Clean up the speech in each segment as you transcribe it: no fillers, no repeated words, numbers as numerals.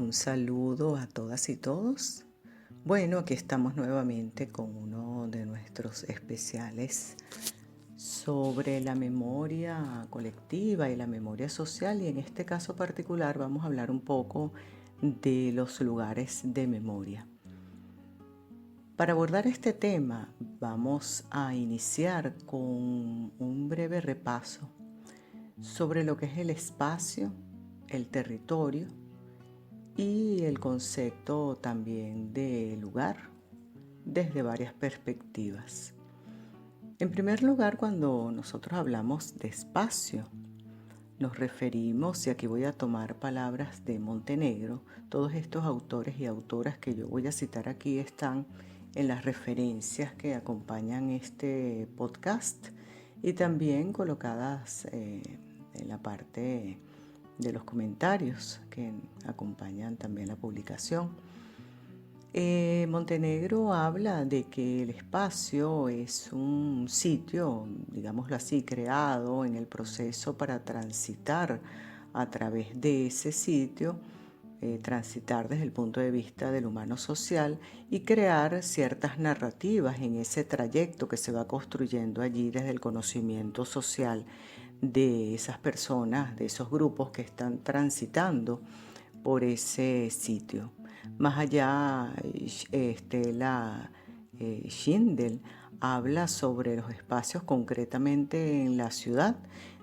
Un saludo a todas y todos. Bueno, aquí estamos nuevamente con uno de nuestros especiales sobre la memoria colectiva y la memoria social, y en este caso particular vamos a hablar un poco de los lugares de memoria. Para abordar este tema vamos a iniciar con un breve repaso sobre lo que es el espacio, el territorio y el concepto también de lugar desde varias perspectivas. En primer lugar, cuando nosotros hablamos de espacio, nos referimos, y aquí voy a tomar palabras de Montenegro, todos estos autores y autoras que yo voy a citar aquí están en las referencias que acompañan este podcast y también colocadas en la parte de los comentarios que acompañan también la publicación. Montenegro habla de que el espacio es un sitio, digámoslo así, creado en el proceso para transitar a través de ese sitio, transitar desde el punto de vista del humano social y crear ciertas narrativas en ese trayecto que se va construyendo allí desde el conocimiento social de esas personas, de esos grupos que están transitando por ese sitio. Más allá, Schindel habla sobre los espacios concretamente en la ciudad,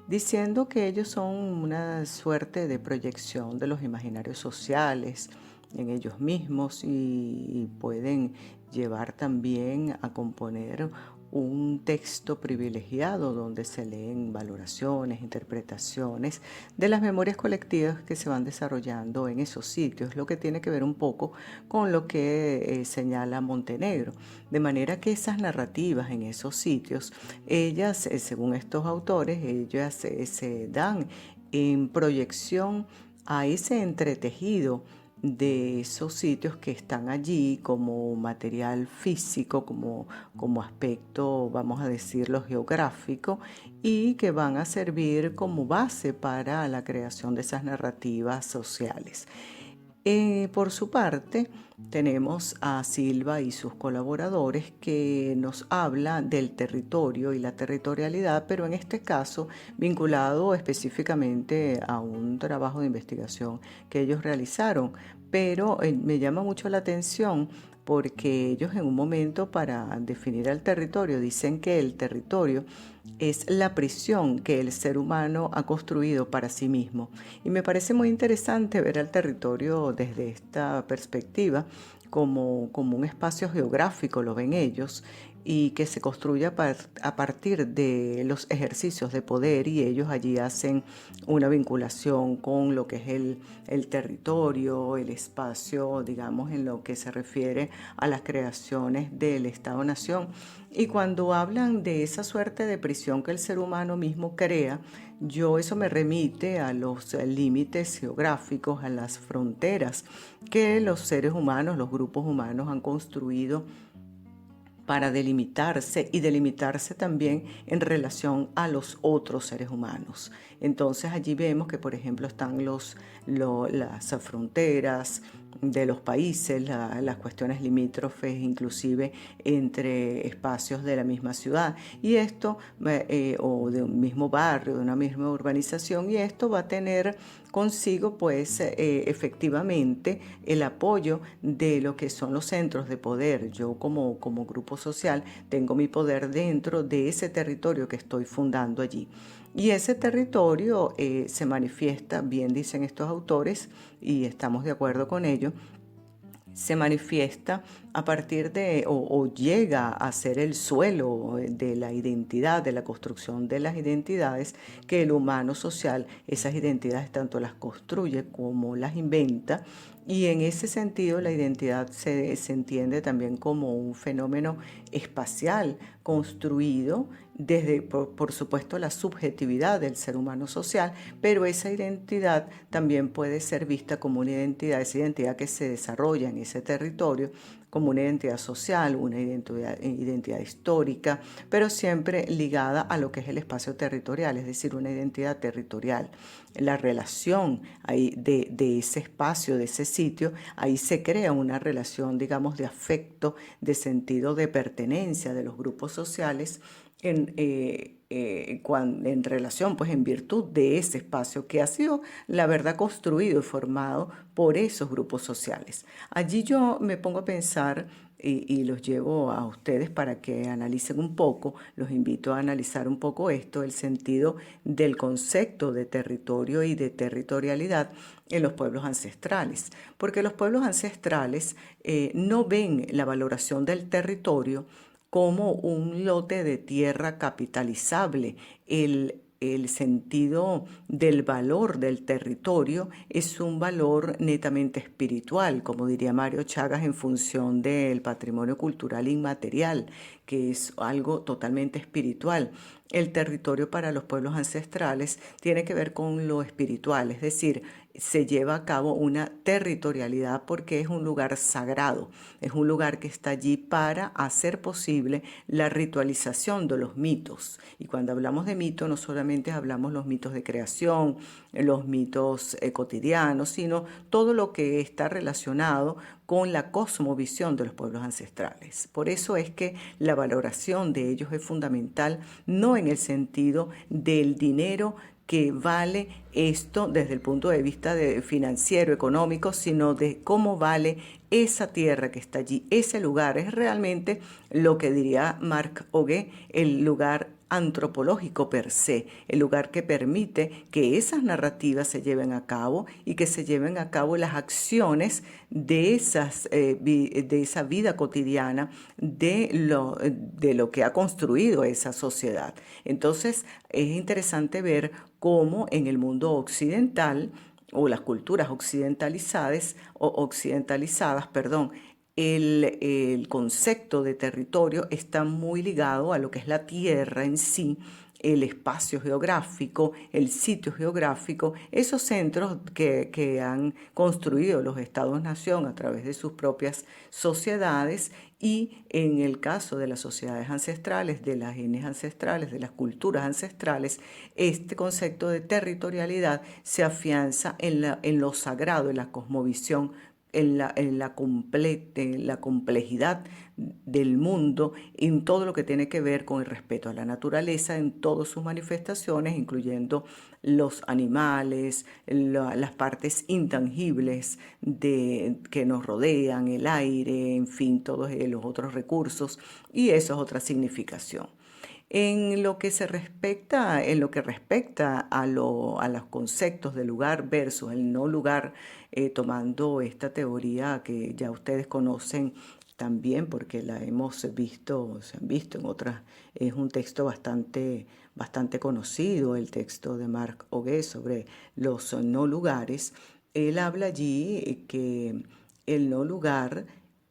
diciendo que ellos son una suerte de proyección de los imaginarios sociales en ellos mismos y pueden llevar también a componer un texto privilegiado donde se leen valoraciones, interpretaciones de las memorias colectivas que se van desarrollando en esos sitios, lo que tiene que ver un poco con lo que señala Montenegro. De manera que esas narrativas en esos sitios, ellas, según estos autores, ellas se dan en proyección a ese entretejido de esos sitios que están allí como material físico, como aspecto, vamos a decirlo, geográfico, y que van a servir como base para la creación de esas narrativas sociales. Por su parte, tenemos a Silva y sus colaboradores que nos habla del territorio y la territorialidad, pero en este caso vinculado específicamente a un trabajo de investigación que ellos realizaron. Pero me llama mucho la atención porque ellos en un momento para definir el territorio dicen que el territorio es la prisión que el ser humano ha construido para sí mismo. Y me parece muy interesante ver al territorio desde esta perspectiva como un espacio geográfico, lo ven ellos, y que se construye a partir de los ejercicios de poder, y ellos allí hacen una vinculación con lo que es el territorio, el espacio, digamos, en lo que se refiere a las creaciones del Estado-Nación. Y cuando hablan de esa suerte de prisión que el ser humano mismo crea, eso me remite a los límites geográficos, a las fronteras que los seres humanos, los grupos humanos han construido para delimitarse y delimitarse también en relación a los otros seres humanos. Entonces allí vemos que, por ejemplo, están las fronteras de los países, las cuestiones limítrofes, inclusive entre espacios de la misma ciudad, y esto, o de un mismo barrio, de una misma urbanización, y esto va a tener consigo, pues, efectivamente, el apoyo de lo que son los centros de poder. Yo como grupo social tengo mi poder dentro de ese territorio que estoy fundando allí. Y ese territorio se manifiesta, bien dicen estos autores, y estamos de acuerdo con ello, se manifiesta a partir o llega a ser el suelo de la identidad, de la construcción de las identidades, que el humano social, esas identidades tanto las construye como las inventa, y en ese sentido la identidad se entiende también como un fenómeno espacial construido desde, por supuesto, la subjetividad del ser humano social, pero esa identidad también puede ser vista como una identidad, esa identidad que se desarrolla en ese territorio, como una identidad social, una identidad histórica, pero siempre ligada a lo que es el espacio territorial, es decir, una identidad territorial. La relación ahí de ese espacio, de ese sitio, ahí se crea una relación, digamos, de afecto, de sentido de pertenencia de los grupos sociales en relación, pues en virtud de ese espacio que ha sido, la verdad, construido y formado por esos grupos sociales. Allí yo me pongo a pensar y los llevo a ustedes para que analicen un poco, los invito a analizar un poco esto, el sentido del concepto de territorio y de territorialidad en los pueblos ancestrales, porque los pueblos ancestrales no ven la valoración del territorio como un lote de tierra capitalizable. El sentido del valor del territorio es un valor netamente espiritual, como diría Mario Chagas, en función del patrimonio cultural inmaterial, que es algo totalmente espiritual. El territorio para los pueblos ancestrales tiene que ver con lo espiritual, es decir, se lleva a cabo una territorialidad porque es un lugar sagrado, es un lugar que está allí para hacer posible la ritualización de los mitos. Y cuando hablamos de mito, no solamente hablamos los mitos de creación, los mitos cotidianos, sino todo lo que está relacionado con la cosmovisión de los pueblos ancestrales. Por eso es que la valoración de ellos es fundamental, no en el sentido del dinero que vale esto desde el punto de vista financiero, económico, sino de cómo vale esa tierra que está allí, ese lugar. Es realmente lo que diría Marc Augué, el lugar antropológico per se, el lugar que permite que esas narrativas se lleven a cabo y que se lleven a cabo las acciones de esa vida cotidiana, de lo que ha construido esa sociedad. Entonces es interesante ver cómo en el mundo occidental o las culturas occidentalizadas, perdón, el concepto de territorio está muy ligado a lo que es la tierra en sí, el espacio geográfico, el sitio geográfico, esos centros que han construido los estados-nación a través de sus propias sociedades y en el caso de las sociedades ancestrales, de las etnias ancestrales, de las culturas ancestrales, este concepto de territorialidad se afianza en lo sagrado, en la cosmovisión, en la complejidad del mundo, en todo lo que tiene que ver con el respeto a la naturaleza, en todas sus manifestaciones, incluyendo los animales, las partes intangibles que nos rodean, el aire, en fin, todos los otros recursos, y eso es otra significación. En lo que respecta a los conceptos de lugar versus el no lugar, tomando esta teoría que ya ustedes conocen también porque la hemos visto, se han visto en otras, es un texto bastante conocido, el texto de Marc Augué sobre los no lugares. Él habla allí que el no lugar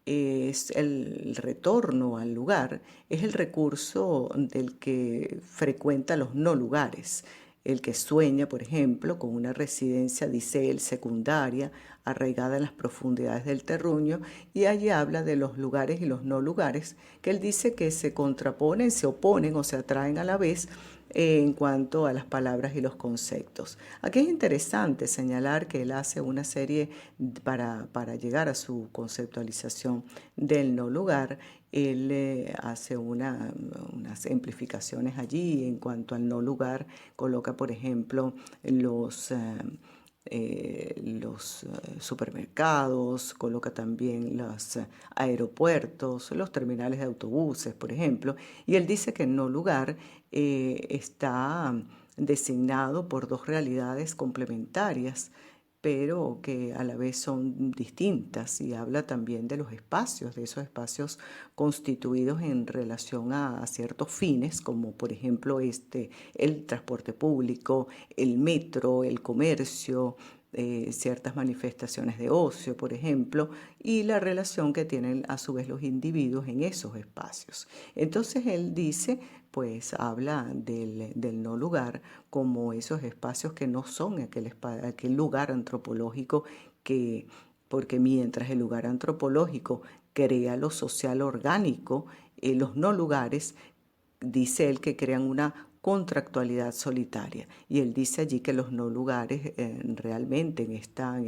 es el retorno al lugar, es el recurso del que frecuenta los no lugares. El que sueña, por ejemplo, con una residencia, dice él, secundaria, arraigada en las profundidades del terruño, y allí habla de los lugares y los no lugares, que él dice que se contraponen, se oponen o se atraen a la vez en cuanto a las palabras y los conceptos. Aquí es interesante señalar que él hace una serie para llegar a su conceptualización del no lugar. Él hace unas amplificaciones allí en cuanto al no lugar, coloca, por ejemplo, los supermercados, coloca también los aeropuertos, los terminales de autobuses, por ejemplo, y él dice que el no lugar está designado por dos realidades complementarias, pero que a la vez son distintas, y habla también de los espacios, de esos espacios constituidos en relación a ciertos fines, como por ejemplo el transporte público, el metro, el comercio, ciertas manifestaciones de ocio, por ejemplo, y la relación que tienen a su vez los individuos en esos espacios. Entonces él dice, pues habla del no lugar como esos espacios que no son aquel lugar antropológico que, porque mientras el lugar antropológico crea lo social orgánico, los no lugares, dice él que crean una contractualidad solitaria. Y él dice allí que los no lugares realmente en esta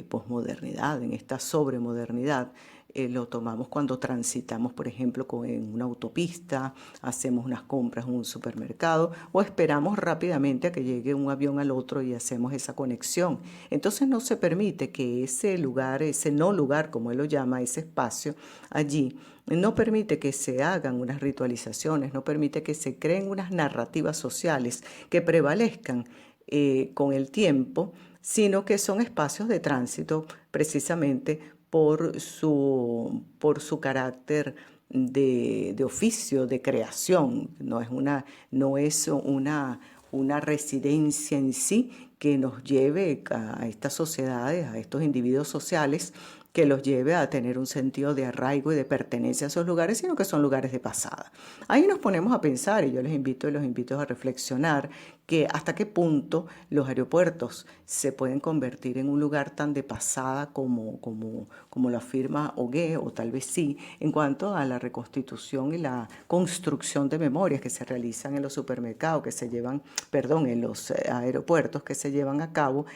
posmodernidad, en esta sobremodernidad, lo tomamos cuando transitamos, por ejemplo, en una autopista, hacemos unas compras en un supermercado o esperamos rápidamente a que llegue un avión al otro y hacemos esa conexión. Entonces no se permite que ese lugar, ese no lugar, como él lo llama, ese espacio allí, no permite que se hagan unas ritualizaciones, no permite que se creen unas narrativas sociales que prevalezcan con el tiempo, sino que son espacios de tránsito precisamente por su carácter de oficio, de creación. No es una residencia en sí que nos lleve a estas sociedades, a estos individuos sociales, que los lleve a tener un sentido de arraigo y de pertenencia a esos lugares, sino que son lugares de pasada. Ahí nos ponemos a pensar, y yo los invito a reflexionar, que hasta qué punto los aeropuertos se pueden convertir en un lugar tan de pasada como lo afirma Hoguet, o tal vez sí, en cuanto a la reconstitución y la construcción de memorias que se realizan en los supermercados, perdón, en los aeropuertos que se llevan a cabo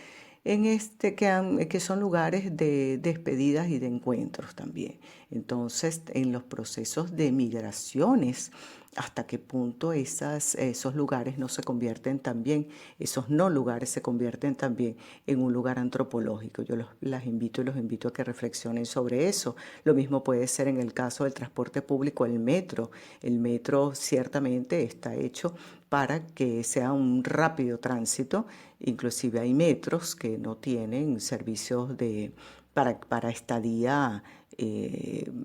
que son lugares de despedidas y de encuentros también. Entonces, en los procesos de migraciones, hasta qué punto esos lugares no se convierten también, esos no lugares se convierten también en un lugar antropológico. Yo los invito a que reflexionen sobre eso. Lo mismo puede ser en el caso del transporte público, el metro. El metro ciertamente está hecho para que sea un rápido tránsito. Inclusive hay metros que no tienen servicios para estadía,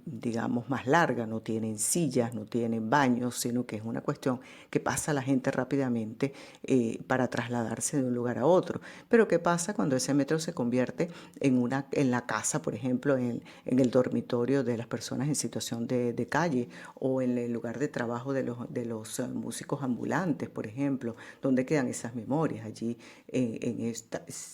digamos, más larga, no tienen sillas, no tienen baños, sino que es una cuestión que pasa la gente rápidamente para trasladarse de un lugar a otro. Pero ¿qué pasa cuando ese metro se convierte en la casa, por ejemplo, en el dormitorio de las personas en situación de calle, o en el lugar de trabajo de los músicos ambulantes, por ejemplo? ¿Dónde quedan esas memorias? Allí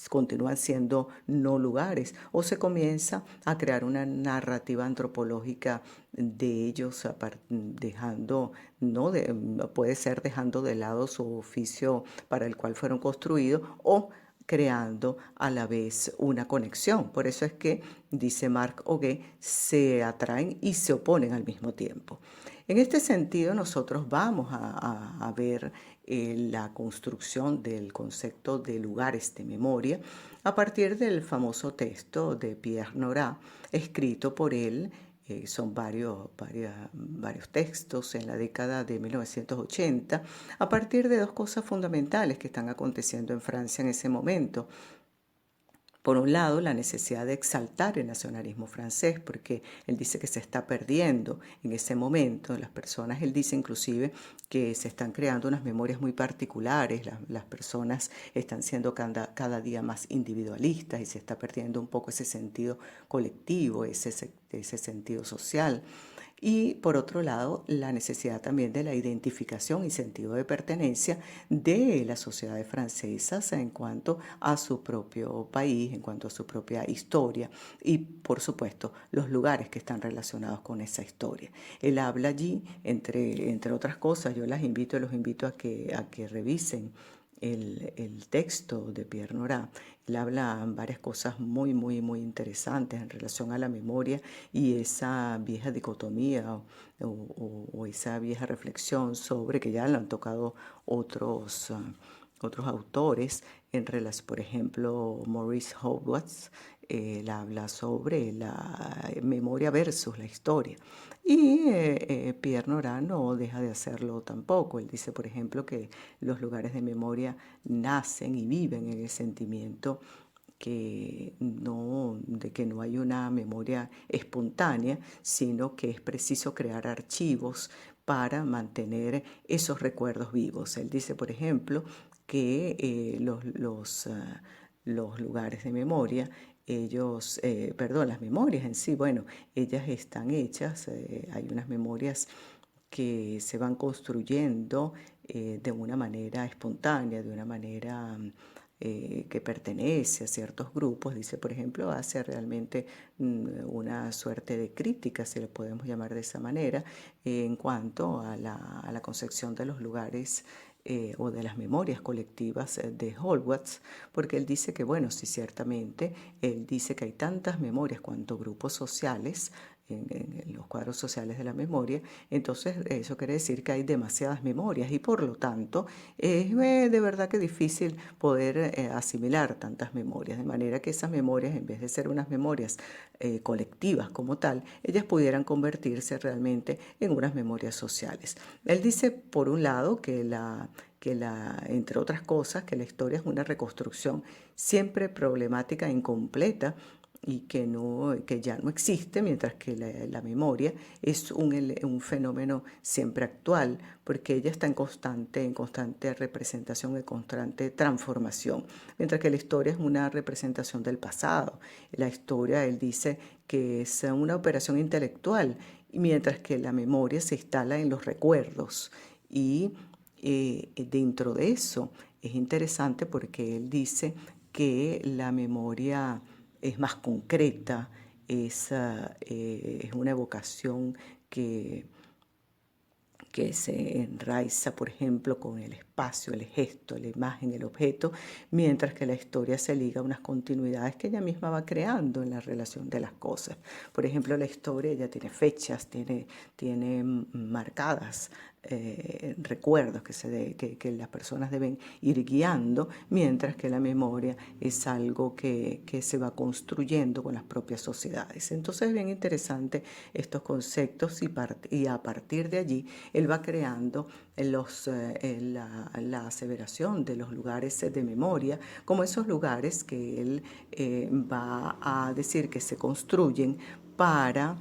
continúan siendo no lugares, o se comienza a crear una narrativa antropológica de ellos, dejando, no de- puede ser dejando de lado su oficio para el cual fueron construidos, o creando a la vez una conexión. Por eso es que, dice Marc Auguet, se atraen y se oponen al mismo tiempo. En este sentido, nosotros vamos a ver la construcción del concepto de lugares de memoria a partir del famoso texto de Pierre Nora, escrito por él. Son varios textos en la década de 1980, a partir de dos cosas fundamentales que están aconteciendo en Francia en ese momento. Por un lado, la necesidad de exaltar el nacionalismo francés, porque él dice que se está perdiendo en ese momento. Las personas, él dice inclusive que se están creando unas memorias muy particulares, las personas están siendo cada día más individualistas y se está perdiendo un poco ese sentido colectivo, ese sentido social. Y por otro lado, la necesidad también de la identificación y sentido de pertenencia de las sociedades francesas en cuanto a su propio país, en cuanto a su propia historia y, por supuesto, los lugares que están relacionados con esa historia. Él habla allí, entre otras cosas, los invito a que revisen el texto de Pierre Nora. Él habla varias cosas muy, muy, muy interesantes en relación a la memoria y esa vieja dicotomía o esa vieja reflexión sobre, que ya lo han tocado otros autores, por ejemplo, Maurice Howatts. Él habla sobre la memoria versus la historia. Y Pierre Nora no deja de hacerlo tampoco. Él dice, por ejemplo, que los lugares de memoria nacen y viven en el sentimiento de que no hay una memoria espontánea, sino que es preciso crear archivos para mantener esos recuerdos vivos. Él dice, por ejemplo, que los lugares de memoria, perdón, las memorias en sí, bueno, ellas están hechas, hay unas memorias que se van construyendo de una manera espontánea, de una manera que pertenece a ciertos grupos, dice, por ejemplo, hace realmente una suerte de crítica, si le podemos llamar de esa manera, en cuanto a la concepción de los lugares o de las memorias colectivas de Hallwatz, porque él dice que, bueno, sí, ciertamente, él dice que hay tantas memorias cuanto grupos sociales en los cuadros sociales de la memoria, entonces eso quiere decir que hay demasiadas memorias y por lo tanto es de verdad que difícil poder asimilar tantas memorias, de manera que esas memorias, en vez de ser unas memorias colectivas como tal, ellas pudieran convertirse realmente en unas memorias sociales. Él dice, por un lado, entre otras cosas, que la historia es una reconstrucción siempre problemática e incompleta y que ya no existe, mientras que la memoria es un fenómeno siempre actual, porque ella está en constante representación, en constante transformación, mientras que la historia es una representación del pasado. La historia, él dice, que es una operación intelectual, y mientras que la memoria se instala en los recuerdos. Y dentro de eso es interesante porque él dice que la memoria es más concreta, es una evocación que, que se enraiza, por ejemplo, con el espacio, el gesto, la imagen, el objeto, mientras que la historia se liga a unas continuidades que ella misma va creando en la relación de las cosas. Por ejemplo, la historia ya tiene fechas, tiene marcadas recuerdos que las personas deben ir guiando, mientras que la memoria es algo que se va construyendo con las propias sociedades. Entonces es bien interesante estos conceptos y a partir de allí él va creando la aseveración de los lugares de memoria como esos lugares que él va a decir que se construyen para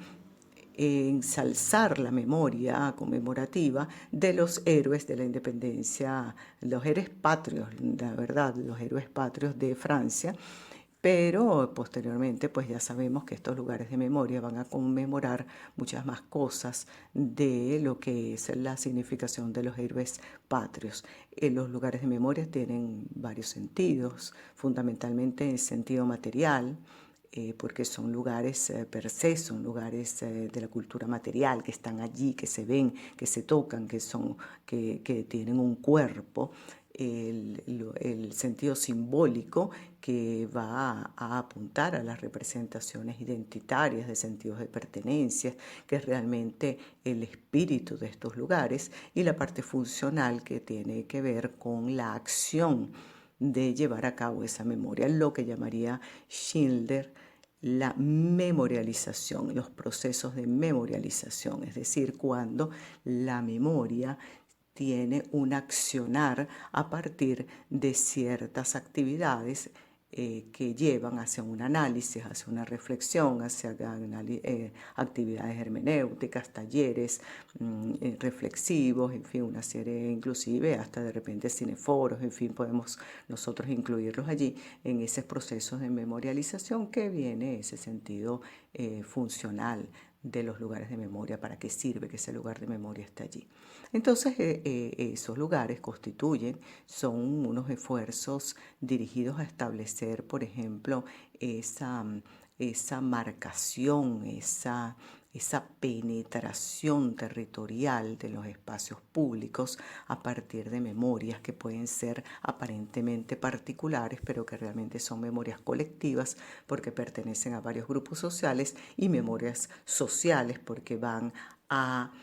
ensalzar la memoria conmemorativa de los héroes de la independencia, los héroes patrios, la verdad, los héroes patrios de Francia, pero posteriormente pues ya sabemos que estos lugares de memoria van a conmemorar muchas más cosas de lo que es la significación de los héroes patrios. Los lugares de memoria tienen varios sentidos, fundamentalmente en sentido material, porque son lugares per se, son lugares de la cultura material, que están allí, que se ven, que se tocan, que tienen un cuerpo. El sentido simbólico que va a apuntar a las representaciones identitarias de sentidos de pertenencia, que es realmente el espíritu de estos lugares, y la parte funcional que tiene que ver con la acción de llevar a cabo esa memoria, lo que llamaría Schindler la memorialización, los procesos de memorialización, es decir, cuando la memoria tiene un accionar a partir de ciertas actividades que llevan hacia un análisis, hacia una reflexión, hacia actividades hermenéuticas, talleres reflexivos, en fin, una serie inclusive hasta de repente cineforos, en fin, podemos nosotros incluirlos allí en esos procesos de memorialización que viene ese sentido funcional de los lugares de memoria, para qué sirve que ese lugar de memoria esté allí. Entonces, esos lugares son unos esfuerzos dirigidos a establecer, por ejemplo, esa marcación, esa penetración territorial de los espacios públicos a partir de memorias que pueden ser aparentemente particulares, pero que realmente son memorias colectivas porque pertenecen a varios grupos sociales, y memorias sociales porque van a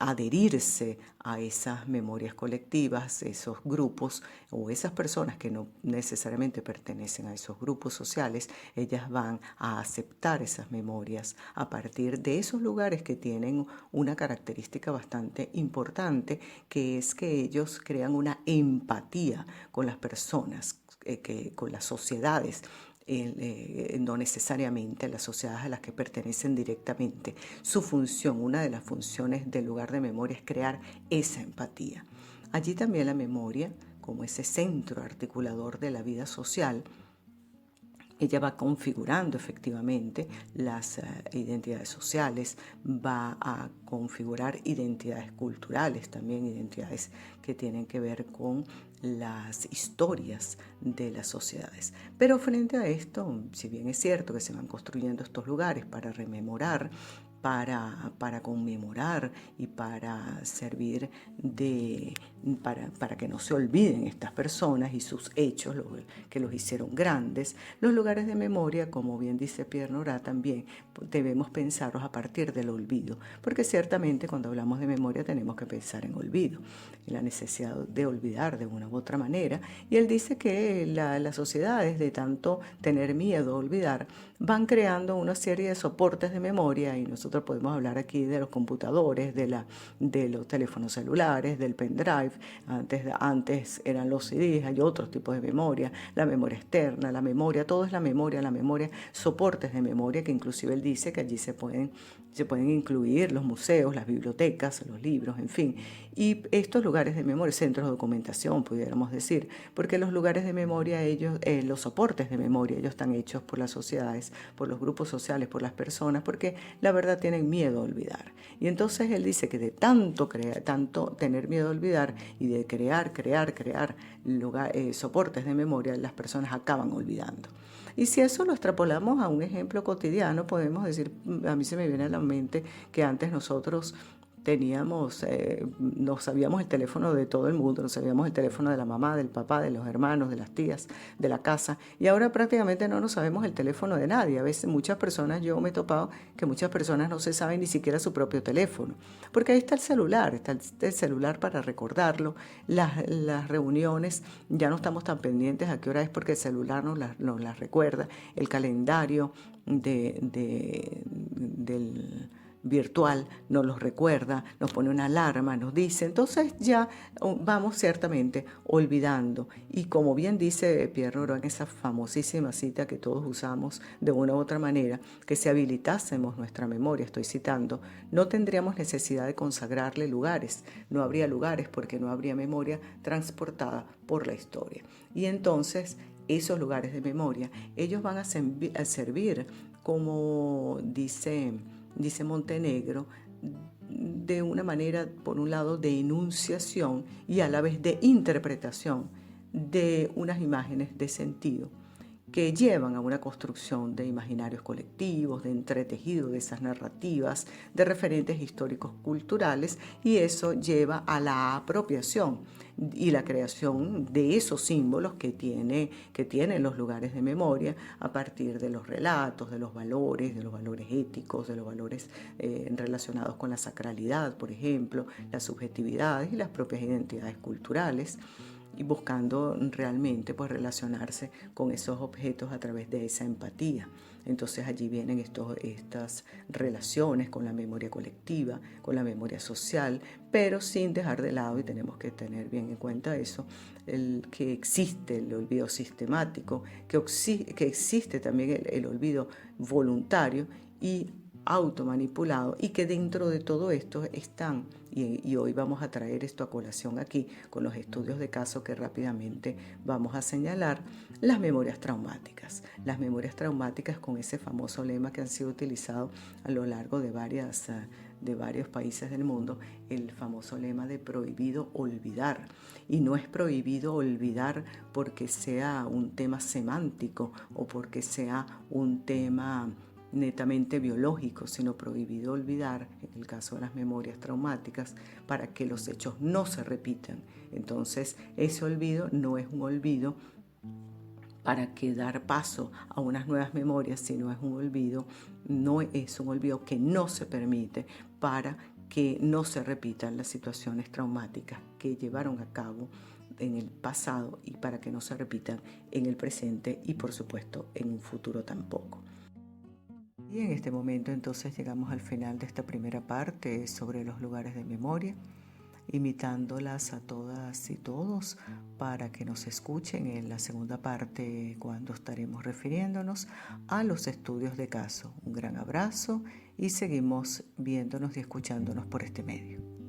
adherirse a esas memorias colectivas, esos grupos o esas personas que no necesariamente pertenecen a esos grupos sociales. Ellas van a aceptar esas memorias a partir de esos lugares que tienen una característica bastante importante, que es que ellos crean una empatía con las personas, con las sociedades, no necesariamente las sociedades a las que pertenecen directamente. Su función, una de las funciones del lugar de memoria, es crear esa empatía. Allí también la memoria, como ese centro articulador de la vida social, ella va configurando efectivamente las identidades sociales, va a configurar identidades culturales, también identidades que tienen que ver con las historias de las sociedades. Pero frente a esto, si bien es cierto que se van construyendo estos lugares para rememorar, para conmemorar y para servir para que no se olviden estas personas y sus hechos que los hicieron grandes. Los lugares de memoria, como bien dice Pierre Nora, también debemos pensarlos a partir del olvido, porque ciertamente cuando hablamos de memoria tenemos que pensar en olvido, en la necesidad de olvidar de una u otra manera. Y él dice que las sociedades, de tanto tener miedo a olvidar, van creando una serie de soportes de memoria, y nosotros podemos hablar aquí de los computadores, de los teléfonos celulares, del pendrive. Antes eran los CDs, hay otros tipos de memoria, la memoria externa, la memoria, todo es la memoria, soportes de memoria, que inclusive él dice que allí se pueden incluir los museos, las bibliotecas, los libros, en fin. Y estos lugares de memoria, centros de documentación, pudiéramos decir, porque los lugares de memoria, los soportes de memoria, ellos están hechos por las sociedades, por los grupos sociales, por las personas, porque la verdad tienen miedo a olvidar. Y entonces él dice que de tanto tener miedo a olvidar y de crear soportes de memoria, las personas acaban olvidando. Y si eso lo extrapolamos a un ejemplo cotidiano, podemos decir, a mí se me viene a la mente que antes nosotros no sabíamos el teléfono de todo el mundo, no sabíamos el teléfono de la mamá, del papá, de los hermanos, de las tías, de la casa, y ahora prácticamente no nos sabemos el teléfono de nadie. A veces yo me he topado que muchas personas no se saben ni siquiera su propio teléfono, porque ahí está el celular para recordarlo. Las reuniones ya no estamos tan pendientes a qué hora es, porque el celular nos las recuerda, el calendario del virtual nos los recuerda, nos pone una alarma, nos dice. Entonces ya vamos ciertamente olvidando. Y como bien dice Pierre Nora en esa famosísima cita que todos usamos de una u otra manera, que si habilitásemos nuestra memoria, estoy citando, no tendríamos necesidad de consagrarle lugares. No habría lugares porque no habría memoria transportada por la historia. Y entonces esos lugares de memoria, ellos van a servir como dice Montenegro, de una manera, por un lado, de enunciación y a la vez de interpretación de unas imágenes de sentido que llevan a una construcción de imaginarios colectivos, de entretejido de esas narrativas, de referentes históricos culturales, y eso lleva a la apropiación y la creación de esos símbolos que tienen los lugares de memoria a partir de los relatos, de los valores éticos, de los valores relacionados con la sacralidad, por ejemplo, las subjetividades y las propias identidades culturales, y buscando realmente pues relacionarse con esos objetos a través de esa empatía. Entonces allí vienen estas relaciones con la memoria colectiva, con la memoria social, pero sin dejar de lado, y tenemos que tener bien en cuenta eso, que existe el olvido sistemático, que existe también el olvido voluntario y automanipulado, y que dentro de todo esto están, y hoy vamos a traer esto a colación aquí con los estudios de caso que rápidamente vamos a señalar, las memorias traumáticas con ese famoso lema que han sido utilizados a lo largo de varios países del mundo, el famoso lema de prohibido olvidar. Y no es prohibido olvidar porque sea un tema semántico o porque sea un tema netamente biológico, sino prohibido olvidar, en el caso de las memorias traumáticas, para que los hechos no se repitan. Entonces, ese olvido no es un olvido para que dar paso a unas nuevas memorias, sino no es un olvido que no se permite para que no se repitan las situaciones traumáticas que llevaron a cabo en el pasado, y para que no se repitan en el presente y, por supuesto, en un futuro tampoco. Y en este momento entonces llegamos al final de esta primera parte sobre los lugares de memoria, invitándolas a todas y todos para que nos escuchen en la segunda parte, cuando estaremos refiriéndonos a los estudios de caso. Un gran abrazo y seguimos viéndonos y escuchándonos por este medio.